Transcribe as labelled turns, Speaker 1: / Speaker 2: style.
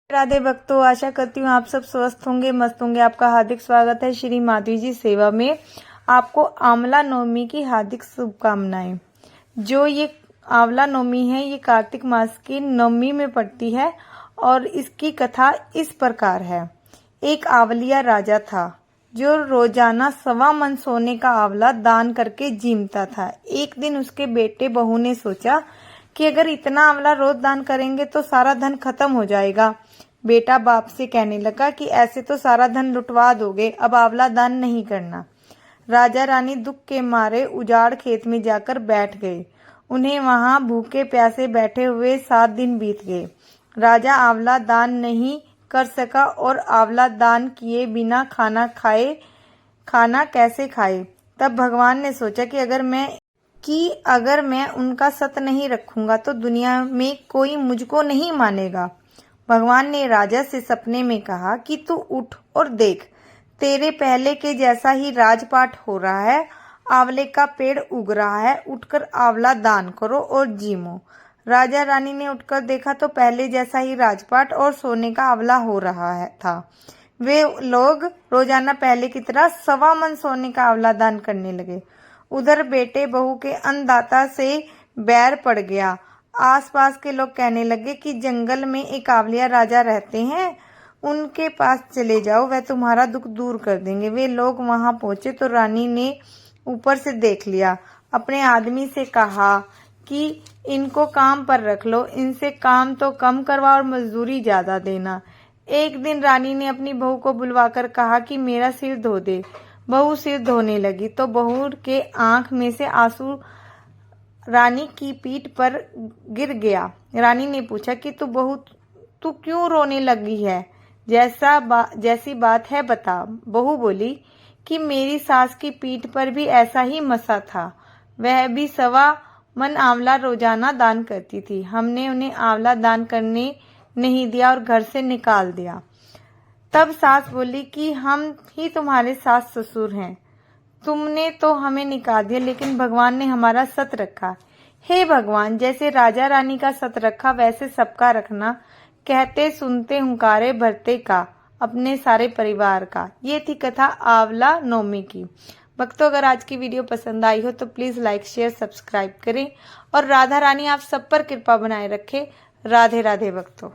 Speaker 1: राधे भक्तों, आशा करती हूँ आप सब स्वस्थ होंगे, मस्त होंगे। आपका हार्दिक स्वागत है श्री माधवी जी सेवा में। आपको आंवला नवमी की हार्दिक शुभकामनाएं। जो ये आंवला नवमी है, ये कार्तिक मास की नवमी में पड़ती है और इसकी कथा इस प्रकार है। एक आंवलिया राजा था जो रोजाना 1.25 मन सोने का आंवला दान करके जीमता था। एक दिन उसके बेटे बहू ने सोचा कि अगर इतना आंवला रोज दान करेंगे तो सारा धन खत्म हो जाएगा। बेटा बाप से कहने लगा कि ऐसे तो सारा धन लुटवा दोगे, अब आंवला दान नहीं करना। राजा रानी दुख के मारे उजाड़ खेत में जाकर बैठ गए। उन्हें वहां भूखे प्यासे बैठे हुए 7 दिन बीत गए। राजा आंवला दान नहीं कर सका और आंवला दान किए बिना खाना कैसे खाए। तब भगवान ने सोचा कि अगर मैं उनका सत नहीं रखूंगा तो दुनिया में कोई मुझको नहीं मानेगा। भगवान ने राजा से सपने में कहा कि तू उठ और देख, तेरे पहले के जैसा ही राजपाट हो रहा है। आंवले का पेड़ उग रहा है, उठकर आंवला दान करो और जीमो। राजा रानी ने उठकर देखा तो पहले जैसा ही राजपाट और सोने का आंवला हो रहा था। वे लोग रोजाना पहले की तरह 1.25 मन सोने का आंवला दान करने लगे। उधर बेटे बहू के अन्नदाता से बैर पड़ गया। आसपास के लोग कहने लगे कि जंगल में एक आंवलिया राजा रहते हैं, उनके पास चले जाओ, वह तुम्हारा दुख दूर कर देंगे। वे लोग वहां पहुंचे तो रानी ने ऊपर से देख लिया। अपने आदमी से कहा कि इनको काम पर रख लो, इनसे काम तो कम करवा और मजदूरी ज्यादा देना। एक दिन रानी ने अपनी बहू को बुलवाकर कहा कि मेरा सिर धो दे। बहू सिर धोने लगी तो बहू के आंख में से आंसू रानी की पीठ पर गिर गया। रानी ने पूछा कि तू क्यों रोने लगी है? जैसी बात है बता। बहू बोली कि मेरी सास की पीठ पर भी ऐसा ही मसा था, वह भी 1.25 मन आंवला रोजाना दान करती थी। हमने उन्हें आंवला दान करने नहीं दिया और घर से निकाल दिया। तब सास बोली कि हम ही तुम्हारे सास ससुर हैं, तुमने तो हमें निकाल दिया, लेकिन भगवान ने हमारा सत रखा। हे भगवान, जैसे राजा रानी का सत रखा वैसे सबका रखना। कहते सुनते हुंकारे भरते का, अपने सारे परिवार का। ये थी कथा आंवला नवमी की। भक्तों, अगर आज की वीडियो पसंद आई हो तो प्लीज लाइक शेयर सब्सक्राइब करें और राधा रानी आप सब पर कृपा बनाए रखे। राधे राधे भक्तों।